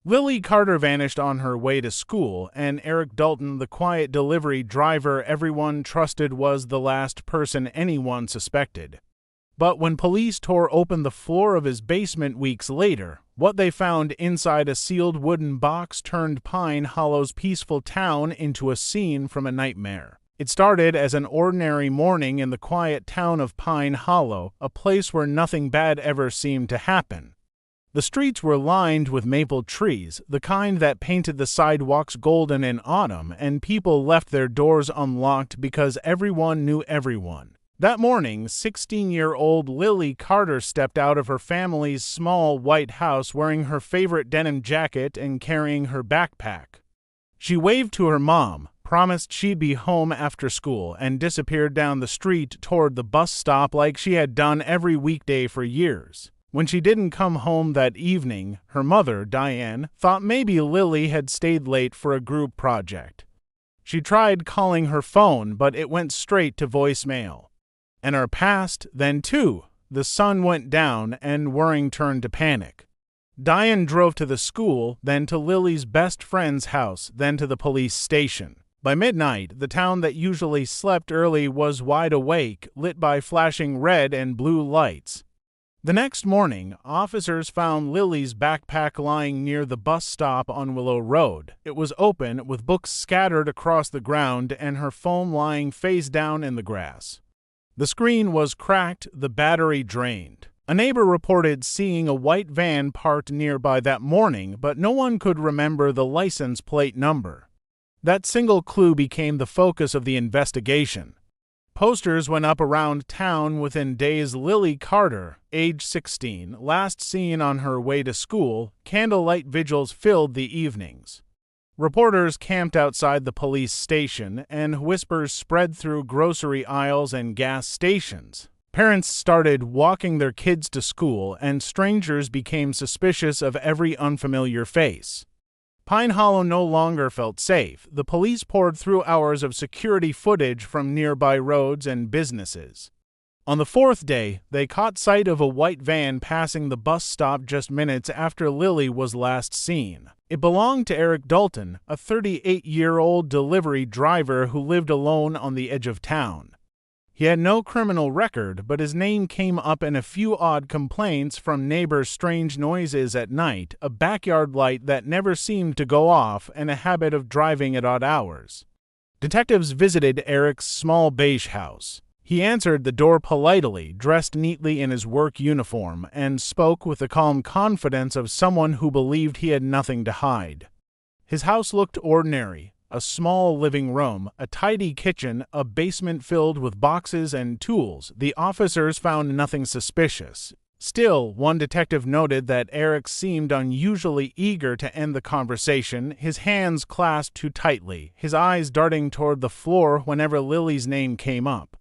Lily Carter vanished on her way to school, and Eric Dalton, the quiet delivery driver everyone trusted, was the last person anyone suspected. But when police tore open the floor of his basement weeks later, what they found inside a sealed wooden box turned Pine Hollow's peaceful town into a scene from a nightmare. It started as an ordinary morning in the quiet town of Pine Hollow, a place where nothing bad ever seemed to happen. The streets were lined with maple trees, the kind that painted the sidewalks golden in autumn, and people left their doors unlocked because everyone knew everyone. That morning, 16-year-old Lily Carter stepped out of her family's small white house wearing her favorite denim jacket and carrying her backpack. She waved to her mom, promised she'd be home after school, and disappeared down the street toward the bus stop like she had done every weekday for years. When she didn't come home that evening, her mother, Diane, thought maybe Lily had stayed late for a group project. She tried calling her phone, but it went straight to voicemail. An hour passed, then two. The sun went down, and worrying turned to panic. Diane drove to the school, then to Lily's best friend's house, then to the police station. By midnight, the town that usually slept early was wide awake, lit by flashing red and blue lights. The next morning, officers found Lily's backpack lying near the bus stop on Willow Road. It was open, with books scattered across the ground and her phone lying face down in the grass. The screen was cracked, the battery drained. A neighbor reported seeing a white van parked nearby that morning, but no one could remember the license plate number. That single clue became the focus of the investigation. Posters went up around town within days. Lily Carter, age 16, last seen on her way to school. Candlelight vigils filled the evenings. Reporters camped outside the police station, and whispers spread through grocery aisles and gas stations. Parents started walking their kids to school, and strangers became suspicious of every unfamiliar face. Pine Hollow no longer felt safe. The police poured through hours of security footage from nearby roads and businesses. On the fourth day, they caught sight of a white van passing the bus stop just minutes after Lily was last seen. It belonged to Eric Dalton, a 38-year-old delivery driver who lived alone on the edge of town. He had no criminal record, but his name came up in a few odd complaints from neighbors, strange noises at night, a backyard light that never seemed to go off, and a habit of driving at odd hours. Detectives visited Eric's small beige house. He answered the door politely, dressed neatly in his work uniform, and spoke with the calm confidence of someone who believed he had nothing to hide. His house looked ordinary. A small living room, a tidy kitchen, a basement filled with boxes and tools. The officers found nothing suspicious. Still, one detective noted that Eric seemed unusually eager to end the conversation, his hands clasped too tightly, his eyes darting toward the floor whenever Lily's name came up.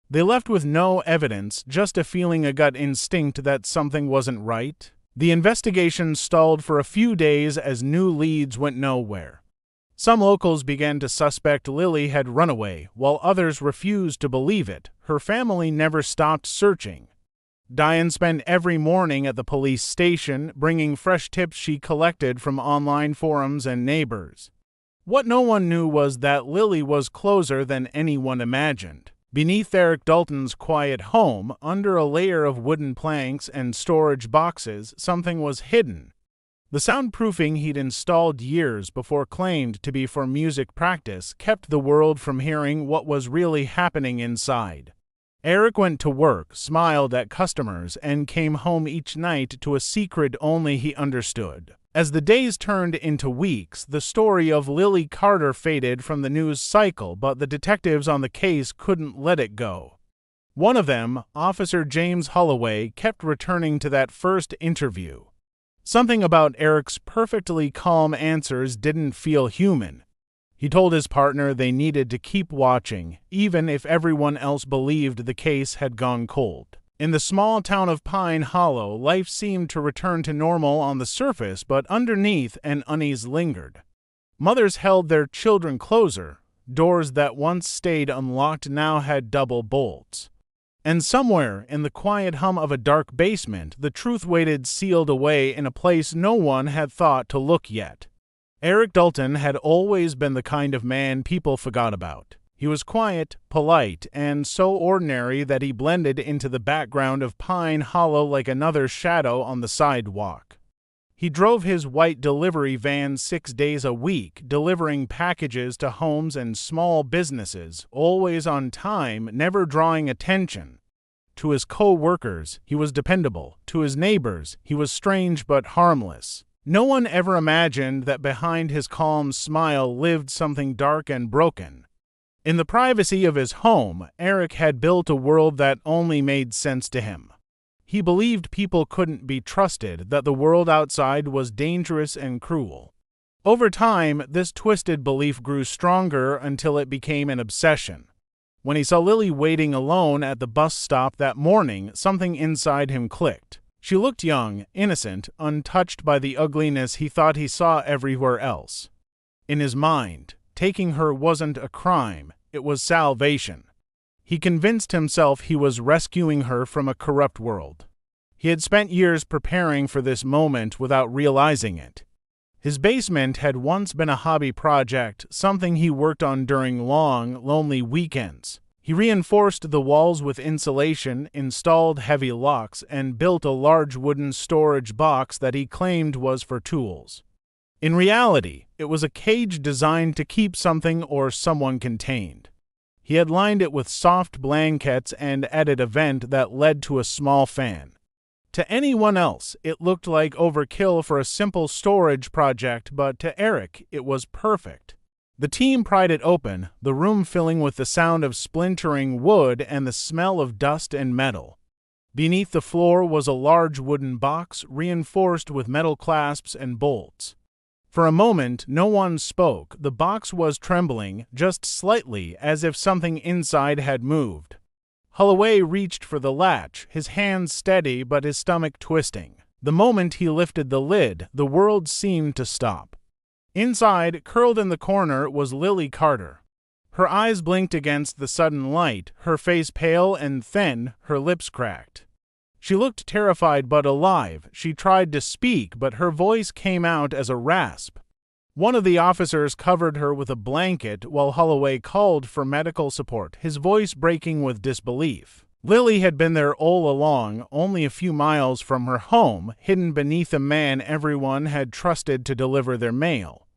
They left with no evidence, just a feeling, a gut instinct that something wasn't right. The investigation stalled for a few days as new leads went nowhere. Some locals began to suspect Lily had run away, while others refused to believe it. Her family never stopped searching. Diane spent every morning at the police station, bringing fresh tips she collected from online forums and neighbors. What no one knew was that Lily was closer than anyone imagined. Beneath Eric Dalton's quiet home, under a layer of wooden planks and storage boxes, something was hidden. The soundproofing he'd installed years before, claimed to be for music practice, kept the world from hearing what was really happening inside. Eric went to work, smiled at customers, and came home each night to a secret only he understood. As the days turned into weeks, the story of Lily Carter faded from the news cycle, but the detectives on the case couldn't let it go. One of them, Officer James Holloway, kept returning to that first interview. Something about Eric's perfectly calm answers didn't feel human. He told his partner they needed to keep watching, even if everyone else believed the case had gone cold. In the small town of Pine Hollow, life seemed to return to normal on the surface, but underneath an unease lingered. Mothers held their children closer. Doors that once stayed unlocked now had double bolts. And somewhere in the quiet hum of a dark basement, the truth waited sealed away in a place no one had thought to look yet. Eric Dalton had always been the kind of man people forgot about. He was quiet, polite, and so ordinary that he blended into the background of Pine Hollow like another shadow on the sidewalk. He drove his white delivery van 6 days a week, delivering packages to homes and small businesses, always on time, never drawing attention. To his co-workers, he was dependable. To his neighbors, he was strange but harmless. No one ever imagined that behind his calm smile lived something dark and broken. In the privacy of his home, Eric had built a world that only made sense to him. He believed people couldn't be trusted, that the world outside was dangerous and cruel. Over time, this twisted belief grew stronger until it became an obsession. When he saw Lily waiting alone at the bus stop that morning, something inside him clicked. She looked young, innocent, untouched by the ugliness he thought he saw everywhere else. In his mind, taking her wasn't a crime, it was salvation. He convinced himself he was rescuing her from a corrupt world. He had spent years preparing for this moment without realizing it. His basement had once been a hobby project, something he worked on during long, lonely weekends. He reinforced the walls with insulation, installed heavy locks, and built a large wooden storage box that he claimed was for tools. In reality, it was a cage designed to keep something or someone contained. He had lined it with soft blankets and added a vent that led to a small fan. To anyone else, it looked like overkill for a simple storage project, but to Eric, it was perfect. The team pried it open, the room filling with the sound of splintering wood and the smell of dust and metal. Beneath the floor was a large wooden box, reinforced with metal clasps and bolts. For a moment, no one spoke. The box was trembling, just slightly, as if something inside had moved. Holloway reached for the latch, his hands steady but his stomach twisting. The moment he lifted the lid, the world seemed to stop. Inside, curled in the corner, was Lily Carter. Her eyes blinked against the sudden light, her face pale and thin, her lips cracked. She looked terrified but alive. She tried to speak, but her voice came out as a rasp. One of the officers covered her with a blanket while Holloway called for medical support, his voice breaking with disbelief. Lily had been there all along, only a few miles from her home, hidden beneath a man everyone had trusted to deliver their mail.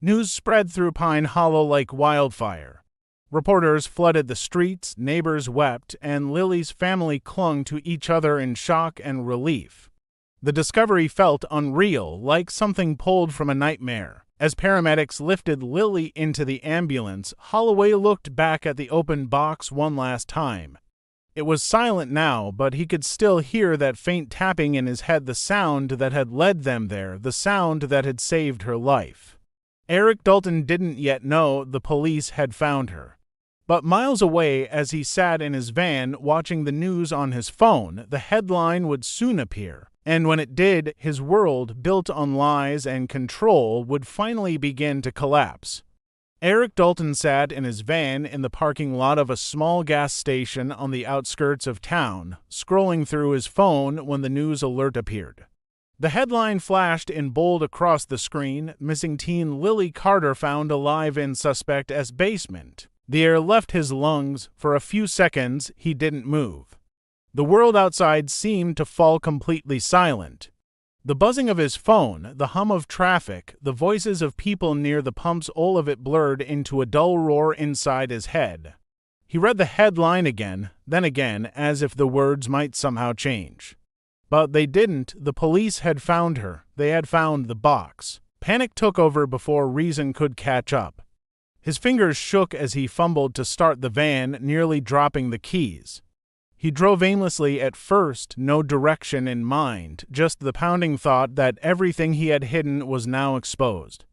News spread through Pine Hollow like wildfire. Reporters flooded the streets, neighbors wept, and Lily's family clung to each other in shock and relief. The discovery felt unreal, like something pulled from a nightmare. As paramedics lifted Lily into the ambulance, Holloway looked back at the open box one last time. It was silent now, but he could still hear that faint tapping in his head, the sound that had led them there, the sound that had saved her life. Eric Dalton didn't yet know the police had found her. But miles away, as he sat in his van watching the news on his phone, the headline would soon appear. And when it did, his world, built on lies and control, would finally begin to collapse. Eric Dalton sat in his van in the parking lot of a small gas station on the outskirts of town, scrolling through his phone when the news alert appeared. The headline flashed in bold across the screen: "Missing teen Lily Carter found alive in suspect as basement." The air left his lungs. For a few seconds, he didn't move. The world outside seemed to fall completely silent. The buzzing of his phone, the hum of traffic, the voices of people near the pumps, all of it blurred into a dull roar inside his head. He read the headline again, then again, as if the words might somehow change. But they didn't. The police had found her. They had found the box. Panic took over before reason could catch up. His fingers shook as he fumbled to start the van, nearly dropping the keys. He drove aimlessly at first, no direction in mind, just the pounding thought that everything he had hidden was now exposed.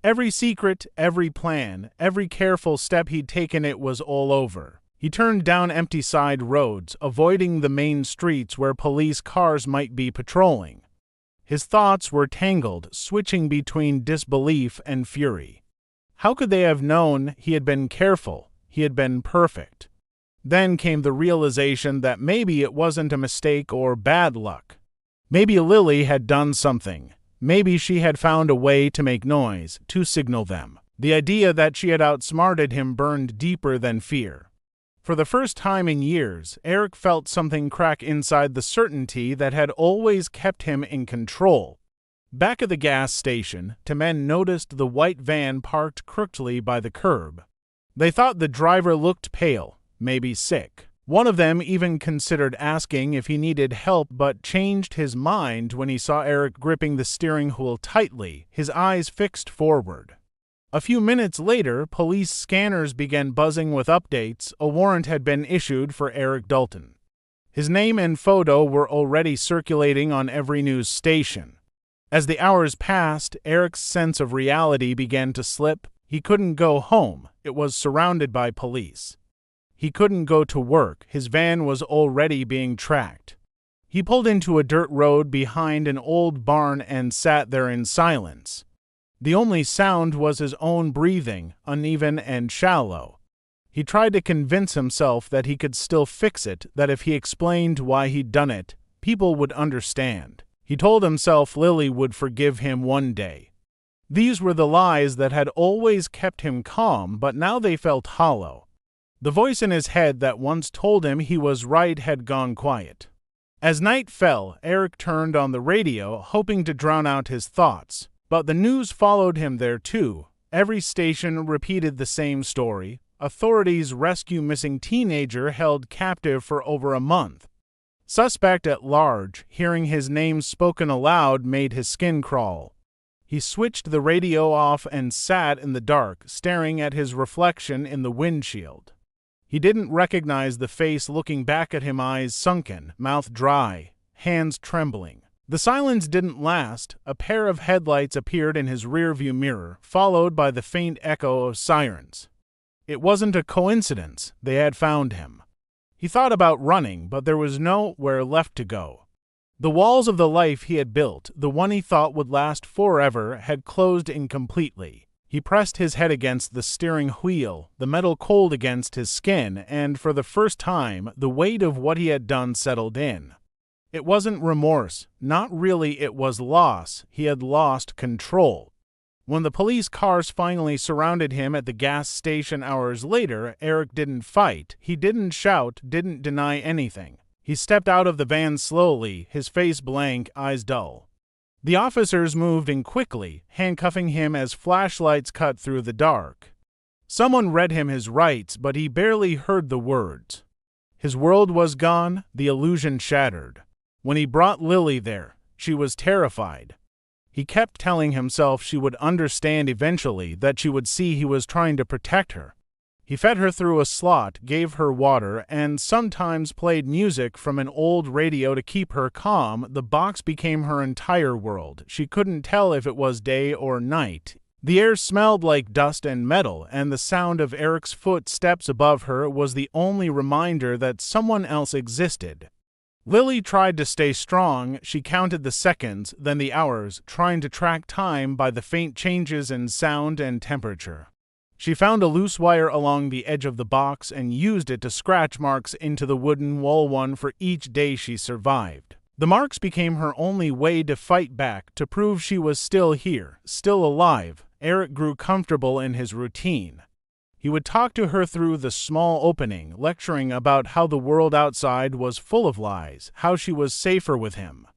Every secret, every plan, every careful step he'd taken, it was all over. He turned down empty side roads, avoiding the main streets where police cars might be patrolling. His thoughts were tangled, switching between disbelief and fury. How could they have known he had been careful? He had been perfect. Then came the realization that maybe it wasn't a mistake or bad luck. Maybe Lily had done something. Maybe she had found a way to make noise, to signal them. The idea that she had outsmarted him burned deeper than fear. For the first time in years, Eric felt something crack inside the certainty that had always kept him in control. Back at the gas station, two men noticed the white van parked crookedly by the curb. They thought the driver looked pale, maybe sick. One of them even considered asking if he needed help but changed his mind when he saw Eric gripping the steering wheel tightly, his eyes fixed forward. A few minutes later, police scanners began buzzing with updates. A warrant had been issued for Eric Dalton. His name and photo were already circulating on every news station. As the hours passed, Eric's sense of reality began to slip. He couldn't go home. It was surrounded by police. He couldn't go to work. His van was already being tracked. He pulled into a dirt road behind an old barn and sat there in silence. The only sound was his own breathing, uneven and shallow. He tried to convince himself that he could still fix it, that if he explained why he'd done it, people would understand. He told himself Lily would forgive him one day. These were the lies that had always kept him calm, but now they felt hollow. The voice in his head that once told him he was right had gone quiet. As night fell, Eric turned on the radio, hoping to drown out his thoughts. But the news followed him there too. Every station repeated the same story. Authorities rescue missing teenager held captive for over a month. Suspect at large, hearing his name spoken aloud made his skin crawl. He switched the radio off and sat in the dark, staring at his reflection in the windshield. He didn't recognize the face looking back at him, eyes sunken, mouth dry, hands trembling. The silence didn't last. A pair of headlights appeared in his rearview mirror, followed by the faint echo of sirens. It wasn't a coincidence. They had found him. He thought about running, but there was nowhere left to go. The walls of the life he had built, the one he thought would last forever, had closed incompletely. He pressed his head against the steering wheel, the metal cold against his skin, and for the first time, the weight of what he had done settled in. It wasn't remorse. Not really, it was loss. He had lost control. When the police cars finally surrounded him at the gas station hours later, Eric didn't fight. He didn't shout, didn't deny anything. He stepped out of the van slowly, his face blank, eyes dull. The officers moved in quickly, handcuffing him as flashlights cut through the dark. Someone read him his rights, but he barely heard the words. His world was gone, the illusion shattered. When he brought Lily there, she was terrified. He kept telling himself she would understand eventually, that she would see he was trying to protect her. He fed her through a slot, gave her water, and sometimes played music from an old radio to keep her calm. The box became her entire world. She couldn't tell if it was day or night. The air smelled like dust and metal, and the sound of Eric's footsteps above her was the only reminder that someone else existed. Lily tried to stay strong. She counted the seconds, then the hours, trying to track time by the faint changes in sound and temperature. She found a loose wire along the edge of the box and used it to scratch marks into the wooden wall, one for each day she survived. The marks became her only way to fight back, to prove she was still here, still alive. Eric grew comfortable in his routine. He would talk to her through the small opening, lecturing about how the world outside was full of lies, how she was safer with him.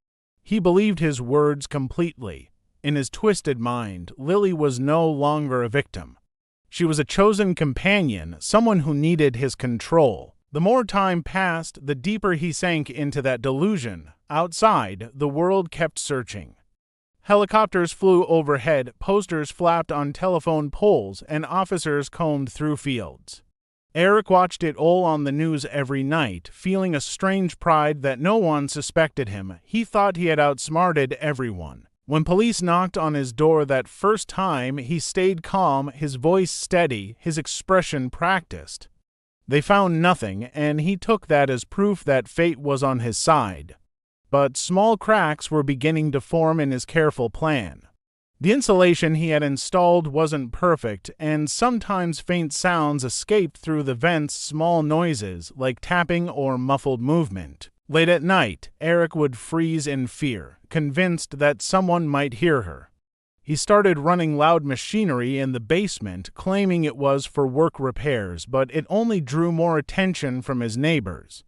He believed his words completely. In his twisted mind, Lily was no longer a victim. She was a chosen companion, someone who needed his control. The more time passed, the deeper he sank into that delusion. Outside, the world kept searching. Helicopters flew overhead, posters flapped on telephone poles, and officers combed through fields. Eric watched it all on the news every night, feeling a strange pride that no one suspected him. He thought he had outsmarted everyone. When police knocked on his door that first time, he stayed calm, his voice steady, his expression practiced. They found nothing, and he took that as proof that fate was on his side. But small cracks were beginning to form in his careful plan. The insulation he had installed wasn't perfect, and sometimes faint sounds escaped through the vents, small noises like tapping or muffled movement. Late at night, Eric would freeze in fear, convinced that someone might hear her. He started running loud machinery in the basement, claiming it was for work repairs, but it only drew more attention from his neighbors.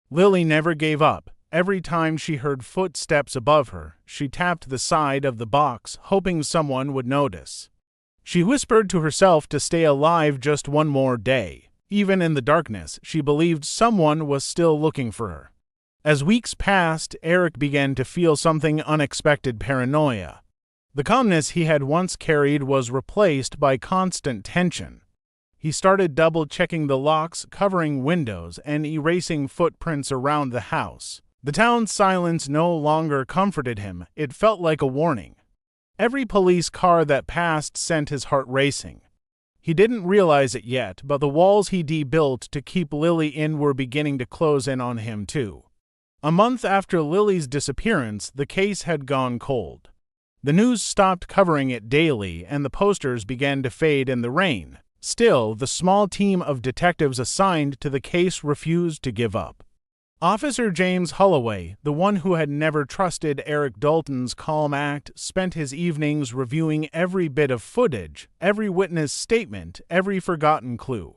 Lily never gave up. Every time she heard footsteps above her, she tapped the side of the box, hoping someone would notice. She whispered to herself to stay alive just one more day. Even in the darkness, she believed someone was still looking for her. As weeks passed, Eric began to feel something unexpected: paranoia. The calmness he had once carried was replaced by constant tension. He started double-checking the locks, covering windows, and erasing footprints around the house. The town's silence no longer comforted him. It felt like a warning. Every police car that passed sent his heart racing. He didn't realize it yet, but the walls he built to keep Lily in were beginning to close in on him too. A month after Lily's disappearance, the case had gone cold. The news stopped covering it daily, and the posters began to fade in the rain. Still, the small team of detectives assigned to the case refused to give up. Officer James Holloway, the one who had never trusted Eric Dalton's calm act, spent his evenings reviewing every bit of footage, every witness statement, every forgotten clue.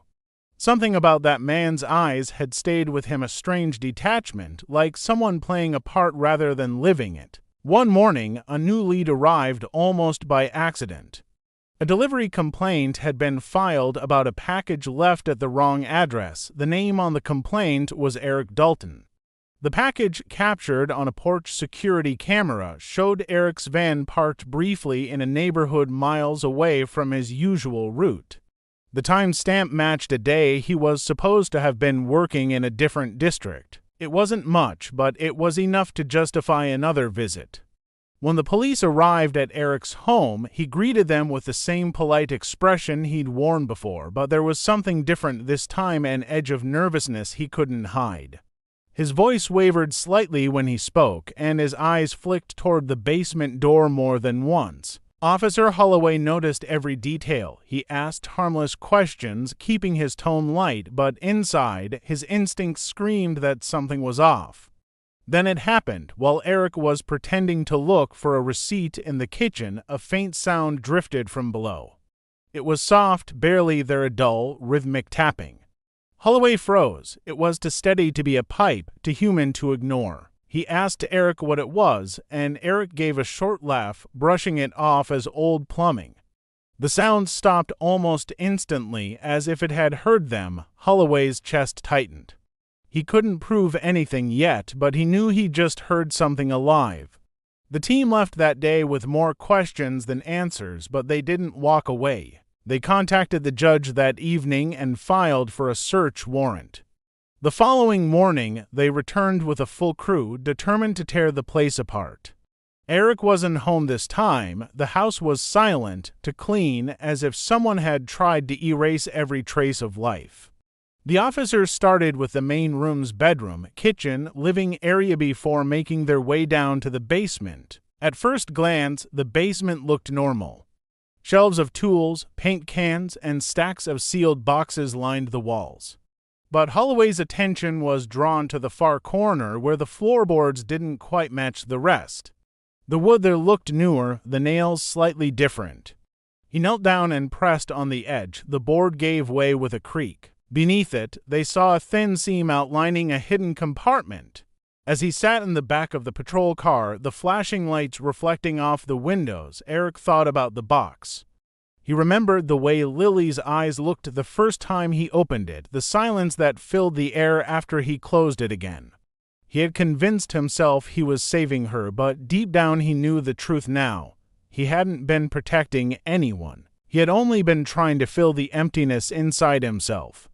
Something about that man's eyes had stayed with him, a strange detachment, like someone playing a part rather than living it. One morning, a new lead arrived almost by accident. A delivery complaint had been filed about a package left at the wrong address. The name on the complaint was Eric Dalton. The package, captured on a porch security camera, showed Eric's van parked briefly in a neighborhood miles away from his usual route. The timestamp matched a day he was supposed to have been working in a different district. It wasn't much, but it was enough to justify another visit. When the police arrived at Eric's home, he greeted them with the same polite expression he'd worn before, but there was something different this time, an edge of nervousness he couldn't hide. His voice wavered slightly when he spoke, and his eyes flicked toward the basement door more than once. Officer Holloway noticed every detail. He asked harmless questions, keeping his tone light, but inside, his instincts screamed that something was off. Then it happened. While Eric was pretending to look for a receipt in the kitchen, a faint sound drifted from below. It was soft, barely there, a dull, rhythmic tapping. Holloway froze. It was too steady to be a pipe, too human to ignore. He asked Eric what it was, and Eric gave a short laugh, brushing it off as old plumbing. The sound stopped almost instantly, as if it had heard them. Holloway's chest tightened. He couldn't prove anything yet, but he knew he just heard something alive. The team left that day with more questions than answers, but they didn't walk away. They contacted the judge that evening and filed for a search warrant. The following morning, they returned with a full crew, determined to tear the place apart. Eric wasn't home this time. The house was silent, too clean, as if someone had tried to erase every trace of life. The officers started with the main room's bedroom, kitchen, living area before making their way down to the basement. At first glance, the basement looked normal. Shelves of tools, paint cans, and stacks of sealed boxes lined the walls. But Holloway's attention was drawn to the far corner where the floorboards didn't quite match the rest. The wood there looked newer, the nails slightly different. He knelt down and pressed on the edge. The board gave way with a creak. Beneath it, they saw a thin seam outlining a hidden compartment. As he sat in the back of the patrol car, the flashing lights reflecting off the windows, Eric thought about the box. He remembered the way Lily's eyes looked the first time he opened it, the silence that filled the air after he closed it again. He had convinced himself he was saving her, but deep down he knew the truth now. He hadn't been protecting anyone. He had only been trying to fill the emptiness inside himself.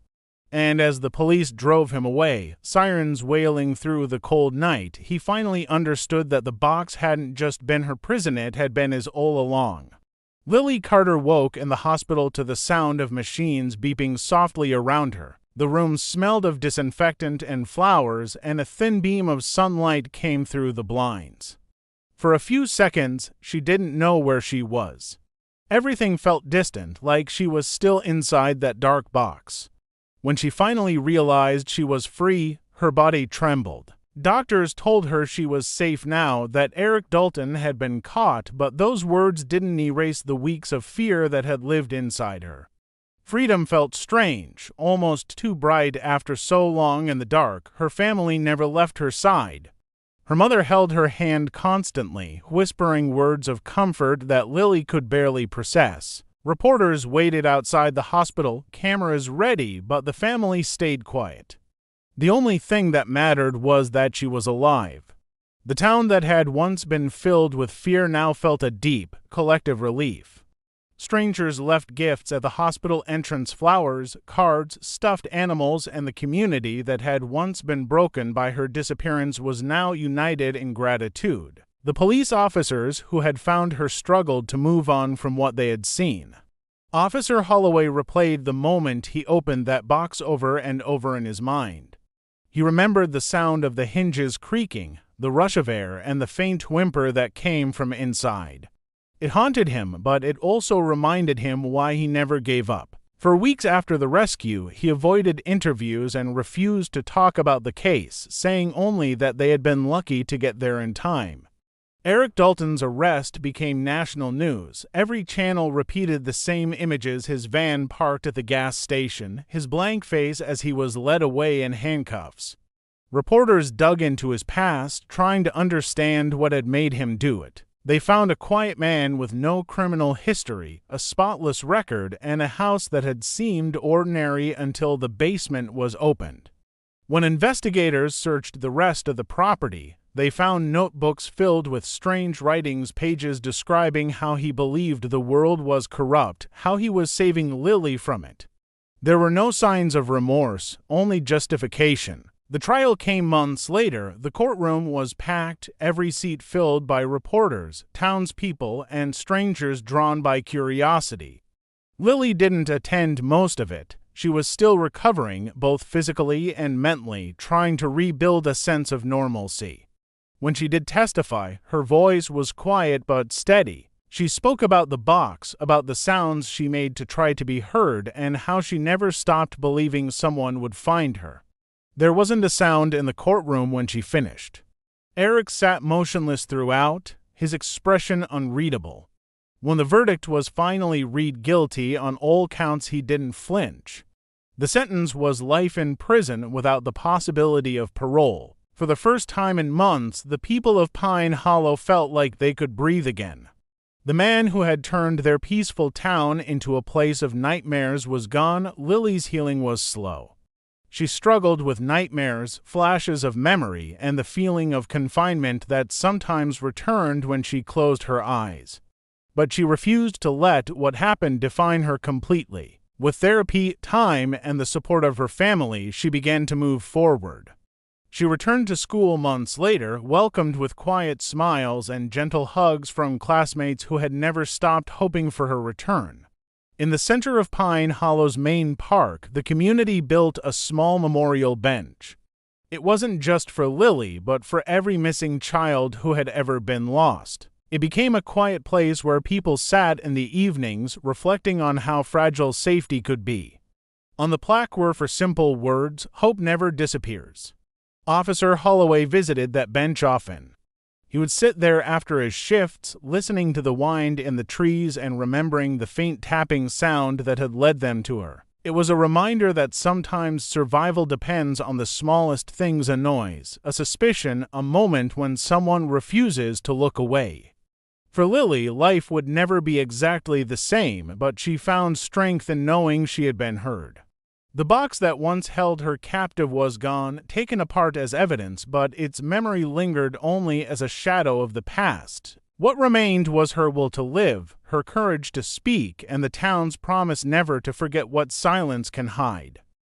And as the police drove him away, sirens wailing through the cold night, he finally understood that the box hadn't just been her prison, it had been his all along. Lily Carter woke in the hospital to the sound of machines beeping softly around her. The room smelled of disinfectant and flowers, and a thin beam of sunlight came through the blinds. For a few seconds, she didn't know where she was. Everything felt distant, like she was still inside that dark box. When she finally realized she was free, her body trembled. Doctors told her she was safe now, that Eric Dalton had been caught, but those words didn't erase the weeks of fear that had lived inside her. Freedom felt strange, almost too bright after so long in the dark. Her family never left her side. Her mother held her hand constantly, whispering words of comfort that Lily could barely process. Reporters waited outside the hospital, cameras ready, but the family stayed quiet. The only thing that mattered was that she was alive. The town that had once been filled with fear now felt a deep, collective relief. Strangers left gifts at the hospital entrance: flowers, cards, stuffed animals, and the community that had once been broken by her disappearance was now united in gratitude. The police officers who had found her struggled to move on from what they had seen. Officer Holloway replayed the moment he opened that box over and over in his mind. He remembered the sound of the hinges creaking, the rush of air, and the faint whimper that came from inside. It haunted him, but it also reminded him why he never gave up. For weeks after the rescue, he avoided interviews and refused to talk about the case, saying only that they had been lucky to get there in time. Eric Dalton's arrest became national news. Every channel repeated the same images: his van parked at the gas station, his blank face as he was led away in handcuffs. Reporters dug into his past, trying to understand what had made him do it. They found a quiet man with no criminal history, a spotless record, and a house that had seemed ordinary until the basement was opened. When investigators searched the rest of the property, they found notebooks filled with strange writings, pages describing how he believed the world was corrupt, how he was saving Lily from it. There were no signs of remorse, only justification. The trial came months later. The courtroom was packed, every seat filled by reporters, townspeople, and strangers drawn by curiosity. Lily didn't attend most of it. She was still recovering, both physically and mentally, trying to rebuild a sense of normalcy. When she did testify, her voice was quiet but steady. She spoke about the box, about the sounds she made to try to be heard, and how she never stopped believing someone would find her. There wasn't a sound in the courtroom when she finished. Eric sat motionless throughout, his expression unreadable. When the verdict was finally read guilty on all counts, he didn't flinch. The sentence was life in prison without the possibility of parole. For the first time in months, the people of Pine Hollow felt like they could breathe again. The man who had turned their peaceful town into a place of nightmares was gone. Lily's healing was slow. She struggled with nightmares, flashes of memory, and the feeling of confinement that sometimes returned when she closed her eyes. But she refused to let what happened define her completely. With therapy, time, and the support of her family, she began to move forward. She returned to school months later, welcomed with quiet smiles and gentle hugs from classmates who had never stopped hoping for her return. In the center of Pine Hollow's main park, the community built a small memorial bench. It wasn't just for Lily, but for every missing child who had ever been lost. It became a quiet place where people sat in the evenings, reflecting on how fragile safety could be. On the plaque were for simple words: "Hope never disappears." Officer Holloway visited that bench often. He would sit there after his shifts, listening to the wind in the trees and remembering the faint tapping sound that had led them to her. It was a reminder that sometimes survival depends on the smallest things: a noise, a suspicion, a moment when someone refuses to look away. For Lily, life would never be exactly the same, but she found strength in knowing she had been heard. The box that once held her captive was gone, taken apart as evidence, but its memory lingered only as a shadow of the past. What remained was her will to live, her courage to speak, and the town's promise never to forget what silence can hide.